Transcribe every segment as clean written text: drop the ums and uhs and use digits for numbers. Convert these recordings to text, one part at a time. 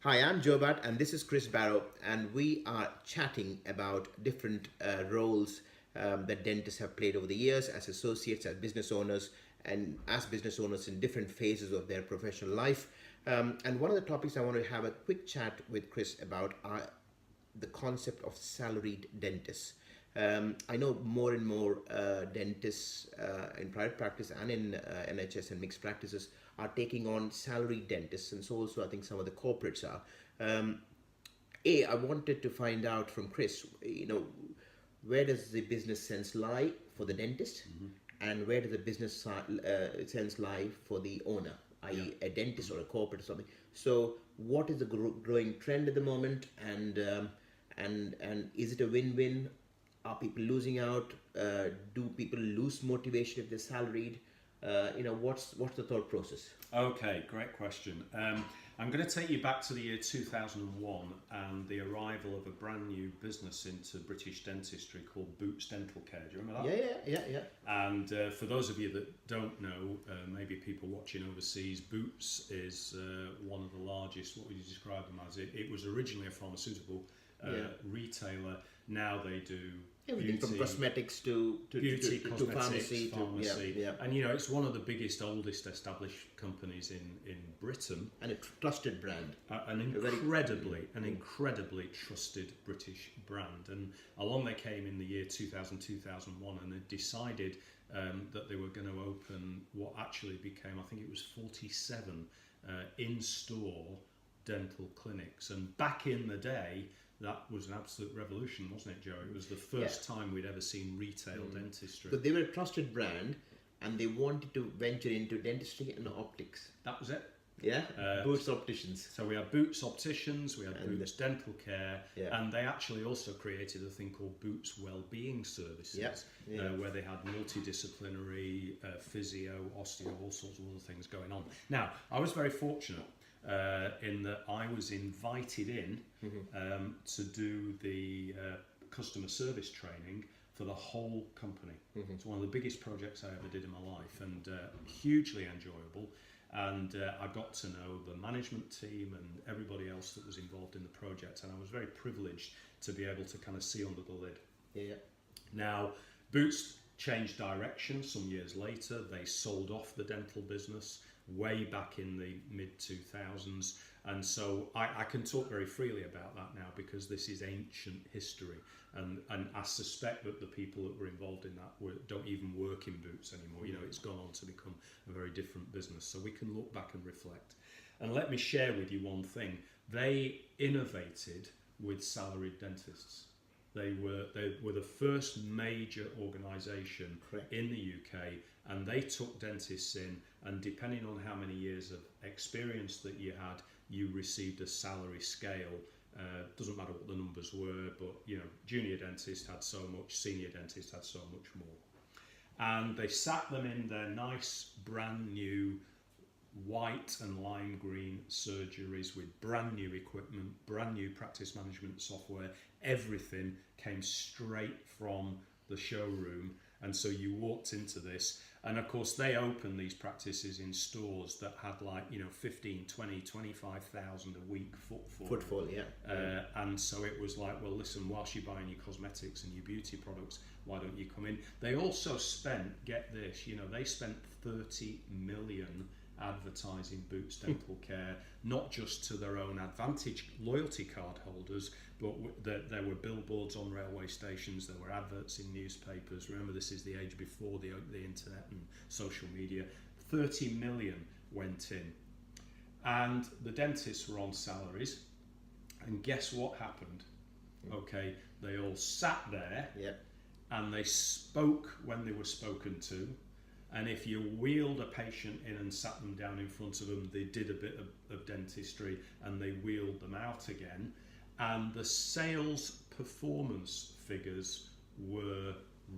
Hi, I'm Jobat, and this is Chris Barrow, and we are chatting about different roles that dentists have played over the years as associates, as business owners, and as business owners in different phases of their professional life. And one of the topics I want to have a quick chat with Chris about are the concept of salaried dentists. I know more and more dentists in private practice and in NHS and mixed practices are taking on salaried dentists, and so also I think some of the corporates are. I wanted to find out from Chris, where does the business sense lie for the dentist, and where does the business sense lie for the owner, i.e., a dentist or a corporate or something. So, what is the growing trend at the moment, and is it a win-win? Are people losing out? Do people lose motivation if they're salaried? What's the thought process? Okay, great question. I'm going to take you back to the year 2001 and the arrival of a brand new business into British dentistry called Boots Dental Care. Do you remember that? Yeah. And for those of you that don't know, maybe people watching overseas, Boots is one of the largest, what would you describe them as? It was originally a pharmaceutical retailer. Now they do everything beauty, from cosmetics to cosmetics, pharmacy. And it's one of the biggest, oldest established companies in Britain, and a trusted brand, an incredibly trusted British brand. And along they came in the year 2000, 2001, and they decided that they were going to open what actually became, I think it was 47 in-store dental clinics. And back in the day, that was an absolute revolution, wasn't it, Joe? It was the first time we'd ever seen retail dentistry. But they were a trusted brand, and they wanted to venture into dentistry and optics. That was it. Yeah, Boots Opticians. So we had Boots Opticians, we had Boots Dental Care, and they actually also created a thing called Boots Wellbeing Services, where they had multidisciplinary physio, osteo, all sorts of other things going on. Now, I was very fortunate in that I was invited in to do the customer service training for the whole company. It's one of the biggest projects I ever did in my life, and hugely enjoyable. And I got to know the management team and everybody else that was involved in the project, and I was very privileged to be able to kind of see under the lid. Now, Boots changed direction some years later. They sold off the dental business way back in the mid-2000s, and so I can talk very freely about that now because this is ancient history, and I suspect that the people that were involved in that don't even work in Boots anymore. It's gone on to become a very different business, so we can look back and reflect. And let me share with you one thing. They innovated with salaried dentists. They were the first major organisation in the UK, and they took dentists in, and depending on how many years of experience that you had, you received a salary scale. Doesn't matter what the numbers were, but junior dentist had so much, senior dentist had so much more. And they sat them in their nice brand new white and lime green surgeries with brand new equipment, brand new practice management software. Everything came straight from the showroom, and so you walked into this, and of course they opened these practices in stores that had 15, 20, 25,000 a week footfall. And so it was like, well, listen, whilst you're buying your cosmetics and your beauty products, why don't you come in? They also spent, get this, they spent 30 million advertising Boots Dental Care, not just to their own Advantage loyalty card holders, but there were billboards on railway stations, there were adverts in newspapers. Remember, this is the age before the internet and social media. 30 million went in. And the dentists were on salaries, and guess what happened? Okay, they all sat there, and they spoke when they were spoken to. And if you wheeled a patient in and sat them down in front of them, they did a bit of dentistry and they wheeled them out again. And the sales performance figures were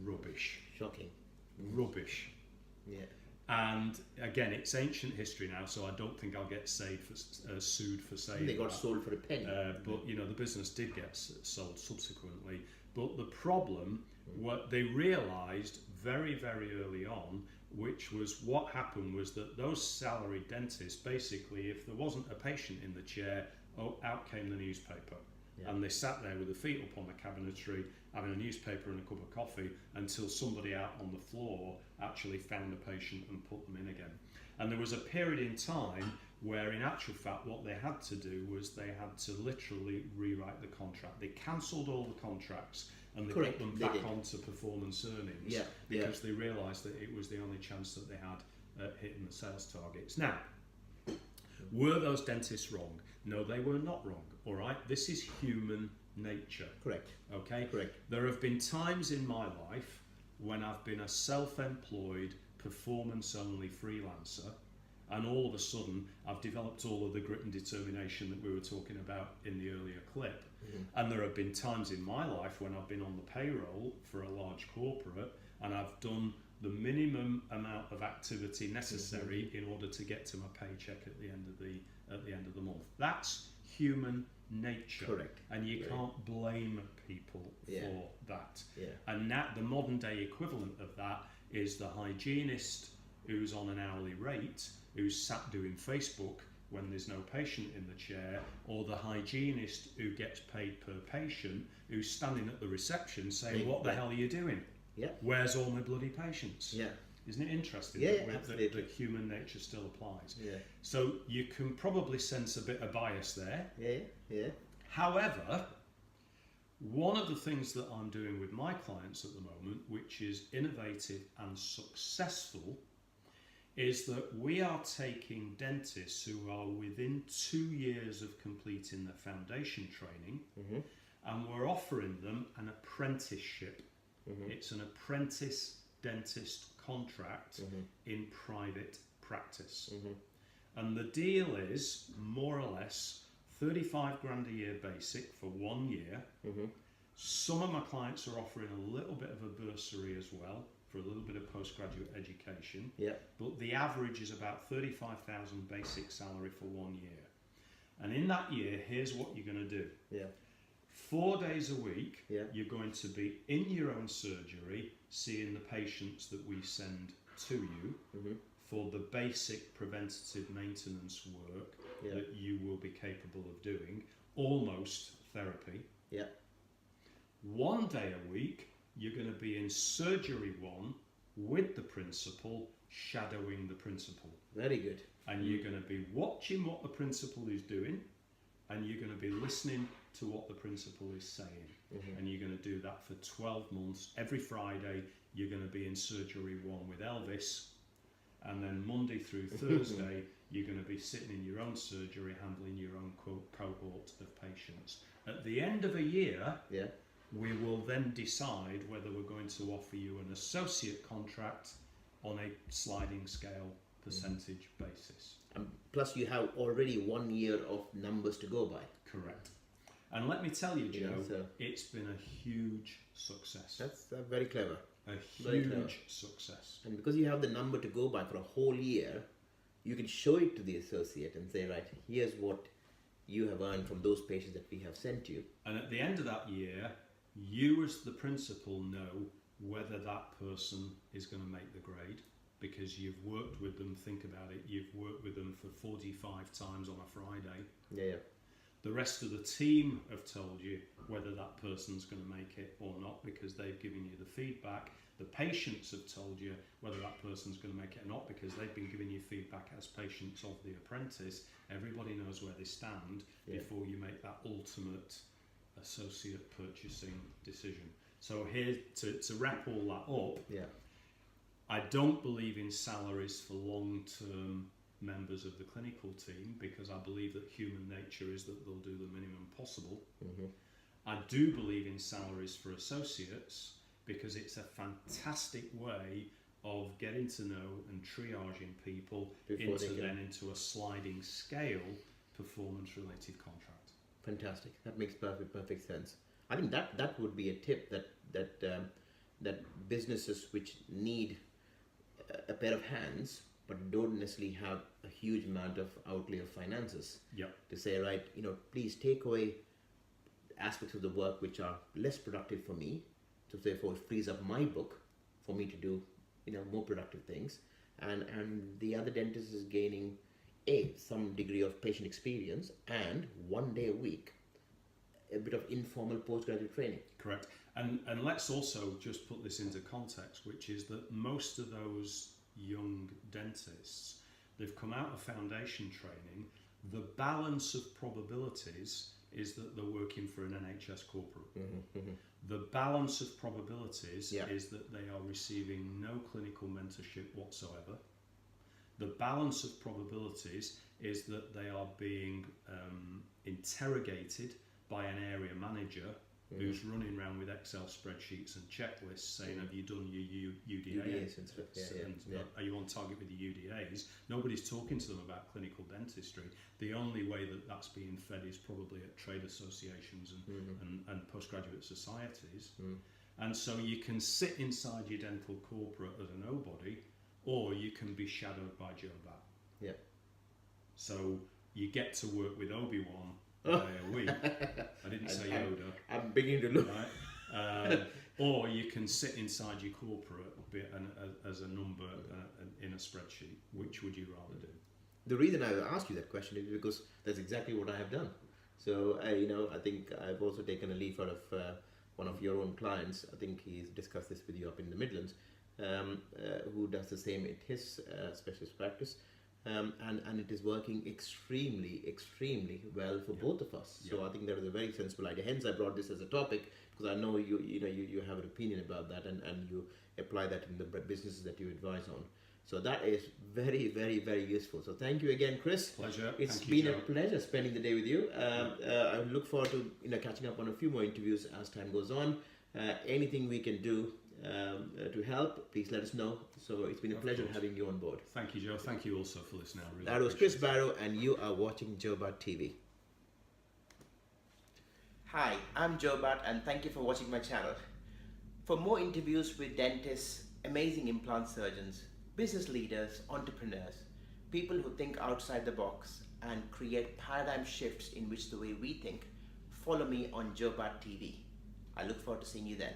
rubbish. Shocking. Rubbish. And again, it's ancient history now, so I don't think I'll get sued for saying they got that. sold for a penny. But the business did get sold subsequently. But the problem, what they realised very, very early on, which was what happened was that those salaried dentists, basically, if there wasn't a patient in the chair, out came the newspaper. Yeah. And they sat there with their feet up on the cabinetry, having a newspaper and a cup of coffee, until somebody out on the floor actually found a patient and put them in again. And there was a period in time where, in actual fact, what they had to do was they had to literally rewrite the contract. They cancelled all the contracts and they put them back onto performance earnings, because they realised that it was the only chance that they had at hitting the sales targets. Now, were those dentists wrong? No, they were not wrong. All right, this is human nature. Correct. Okay. Correct. There have been times in my life when I've been a self-employed, performance-only freelancer, and all of a sudden I've developed all of the grit and determination that we were talking about in the earlier clip. And there have been times in my life when I've been on the payroll for a large corporate and I've done the minimum amount of activity necessary in order to get to my paycheck at the end of the month. That's human nature. Correct. And you can't blame people for that. And that the modern day equivalent of that is the hygienist who's on an hourly rate, who's sat doing Facebook when there's no patient in the chair, or the hygienist who gets paid per patient, who's standing at the reception saying, what the hell are you doing? Where's all my bloody patients? Isn't it interesting that human nature still applies? So you can probably sense a bit of bias there. However, one of the things that I'm doing with my clients at the moment, which is innovative and successful, is that we are taking dentists who are within 2 years of completing their foundation training, and we're offering them an apprenticeship. It's an apprentice dentist contract in private practice. And the deal is more or less 35 grand a year basic for 1 year. Some of my clients are offering a little bit of a bursary as well, for a little bit of postgraduate education. But the average is about 35,000 basic salary for 1 year. And in that year, here's what you're going to do. 4 days a week, you're going to be in your own surgery, seeing the patients that we send to you for the basic preventative maintenance work that you will be capable of doing, almost therapy. 1 day a week, you're going to be in surgery 1 with the principal, shadowing the principal. Very good. And you're going to be watching what the principal is doing, and you're going to be listening to what the principal is saying. And you're going to do that for 12 months. Every Friday, you're going to be in surgery 1 with Elvis, and then Monday through Thursday, you're going to be sitting in your own surgery, handling your own cohort of patients. At the end of a year, we will then decide whether we're going to offer you an associate contract on a sliding scale percentage basis. Plus you have already 1 year of numbers to go by. Correct. And let me tell you, Joe, it's been a huge success. That's very clever. A huge success. And because you have the number to go by for a whole year, you can show it to the associate and say, right, here's what you have earned from those patients that we have sent you. And at the end of that year, you as the principal know whether that person is going to make the grade, because you've worked with them. Think about it, you've worked with them for 45 times on a Friday. The rest of the team have told you whether that person's going to make it or not, because they've given you the feedback. The patients have told you whether that person's going to make it or not, because they've been giving you feedback as patients of the apprentice. Everybody knows where they stand before you make that ultimate associate purchasing decision. So here, to wrap all that up, I don't believe in salaries for long-term members of the clinical team, because I believe that human nature is that they'll do the minimum possible. I do believe in salaries for associates, because it's a fantastic way of getting to know and triaging people into a sliding scale performance-related contract. Fantastic. That makes perfect sense. I think that would be a tip that businesses which need a pair of hands but don't necessarily have a huge amount of outlay of finances, to say, right, please take away aspects of the work which are less productive for me, so therefore it frees up my book for me to do more productive things, and the other dentist is gaining some degree of patient experience, and 1 day a week a bit of informal postgraduate training. Correct. And let's also just put this into context, which is that most of those young dentists, they've come out of foundation training. The balance of probabilities is that they're working for an NHS corporate. The balance of probabilities is that they are receiving no clinical mentorship whatsoever. The balance of probabilities is that they are being interrogated by an area manager who's running around with Excel spreadsheets and checklists saying, have you done your UDAs and stuff? Are you on target with the UDAs? Nobody's talking to them about clinical dentistry. The only way that that's being fed is probably at trade associations and postgraduate societies. And so you can sit inside your dental corporate as a nobody, or you can be shadowed by Joe Bat. Yeah. So you get to work with Obi-Wan a day a week. I didn't say Yoda. I'm beginning to look. Right? Or you can sit inside your corporate as a number in a spreadsheet. Which would you rather do? The reason I asked you that question is because that's exactly what I have done. So I think I've also taken a leaf out of one of your own clients. I think he's discussed this with you up in the Midlands, who does the same in his specialist practice. And it is working extremely well for both of us. So I think that is a very sensible idea. Hence, I brought this as a topic because I know you have an opinion about that, and you apply that in the businesses that you advise on. So that is very useful. So thank you again, Chris. Pleasure. It's been a pleasure spending the day with you. I look forward to catching up on a few more interviews as time goes on. Anything we can do to help, please let us know. So it's been a pleasure having you on board. Thank you, Joe. Thank you also for listening. I really that was Chris Barrow, and you are watching Joe Bat TV. Hi, I'm Joe Bat, and thank you for watching my channel. For more interviews with dentists, amazing implant surgeons, business leaders, entrepreneurs, people who think outside the box and create paradigm shifts in which the way we think, follow me on Joe Bat TV. I look forward to seeing you then.